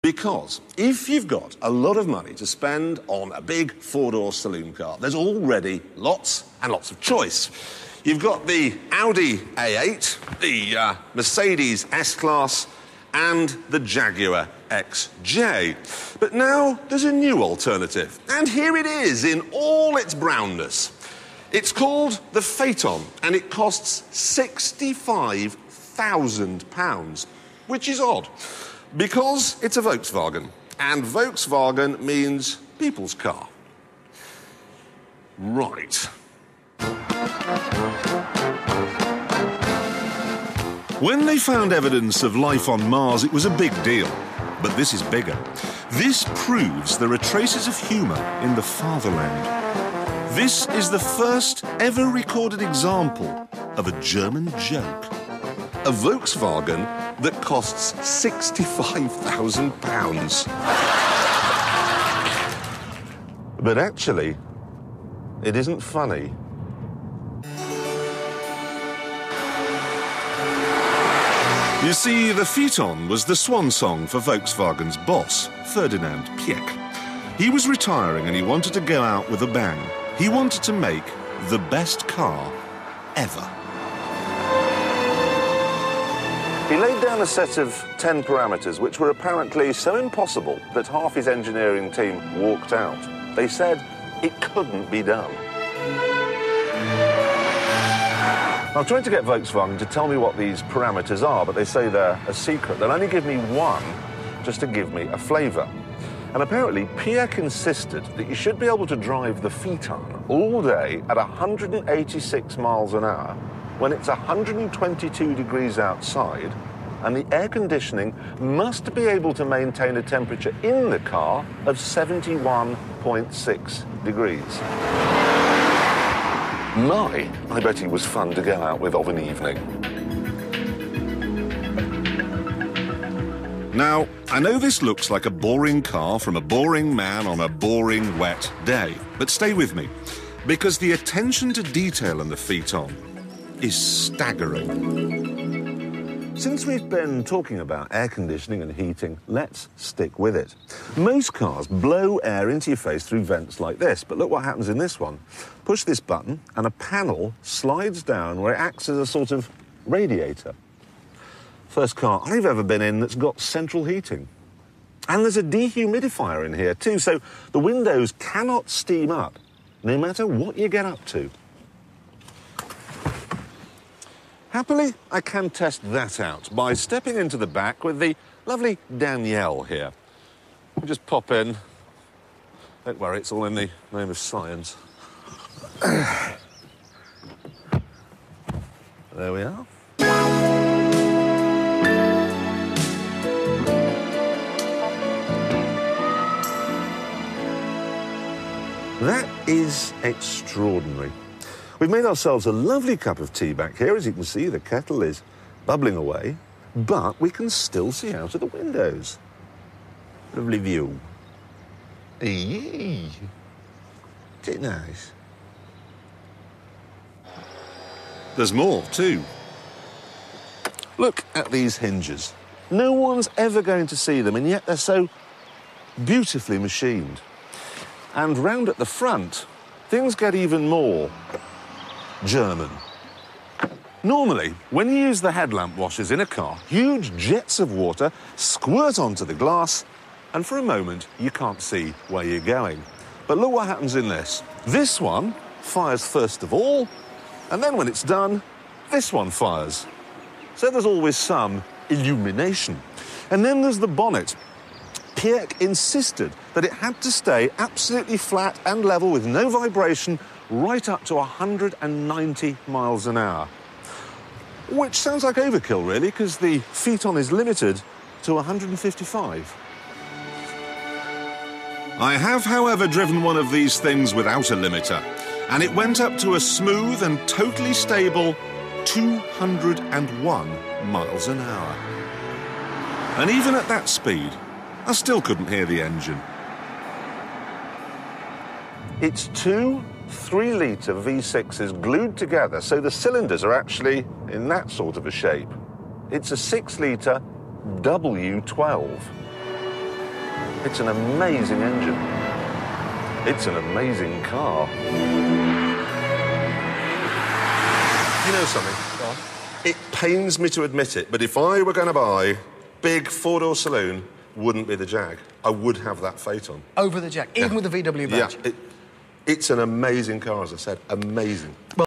Because if you've got a lot of money to spend on a big four-door saloon car, there's already lots and lots of choice. You've got the Audi A8, the Mercedes S-Class, and the Jaguar XJ. But now there's a new alternative, and here it is in all its brownness. It's called the Phaeton, and it costs £65,000, which is odd, because it's a Volkswagen, and Volkswagen means people's car. Right. When they found evidence of life on Mars, it was a big deal. But this is bigger. This proves there are traces of humour in the fatherland. This is the first ever recorded example of a German joke. A Volkswagen that costs £65,000. But actually, it isn't funny. You see, the Phaeton was the swan song for Volkswagen's boss, Ferdinand Piëch. He was retiring and he wanted to go out with a bang. He wanted to make the best car ever. He laid down a set of 10 parameters which were apparently so impossible that half his engineering team walked out. They said it couldn't be done. I've tried to get Volkswagen to tell me what these parameters are, but they say they're a secret. They'll only give me one just to give me a flavour. And apparently, Piëch insisted that you should be able to drive the Phaeton all day at 186 miles an hour when it's 122 degrees outside, and the air conditioning must be able to maintain a temperature in the car of 71.6 degrees. I bet he was fun to go out with of an evening. Now, I know this looks like a boring car from a boring man on a boring, wet day, but stay with me, because the attention to detail in the Phaeton is staggering. Since we've been talking about air conditioning and heating, let's stick with it. Most cars blow air into your face through vents like this, but look what happens in this one. Push this button and a panel slides down where it acts as a sort of radiator. First car I've ever been in that's got central heating. And there's a dehumidifier in here too, so the windows cannot steam up, no matter what you get up to. Happily, I can test that out by stepping into the back with the lovely Danielle here. We'll just pop in. Don't worry, it's all in the name of science. There we are. That is extraordinary. We've made ourselves a lovely cup of tea back here. As you can see, the kettle is bubbling away, but we can still see out of the windows. Lovely view. Eee. Isn't it nice? There's more, too. Look at these hinges. No one's ever going to see them, and yet they're so beautifully machined. And round at the front, things get even more German. Normally, when you use the headlamp washers in a car, huge jets of water squirt onto the glass, and for a moment, you can't see where you're going. But look what happens in this. This one fires first of all, and then when it's done, this one fires. So there's always some illumination. And then there's the bonnet. Piëch insisted that it had to stay absolutely flat and level with no vibration right up to 190 miles an hour. Which sounds like overkill, really, because the Phaeton is limited to 155. I have, however, driven one of these things without a limiter, and it went up to a smooth and totally stable 201 miles an hour. And even at that speed, I still couldn't hear the engine. It's two 3-litre V6s glued together, so the cylinders are actually in that sort of a shape. It's a 6-litre W12. It's an amazing engine. It's an amazing car. You know something? Go on. It pains me to admit it, but if I were going to buy big four-door saloon, wouldn't be the Jag. I would have that Phaeton. Over the Jag, even with the VW badge? Yeah, it's an amazing car, as I said. Amazing. Well,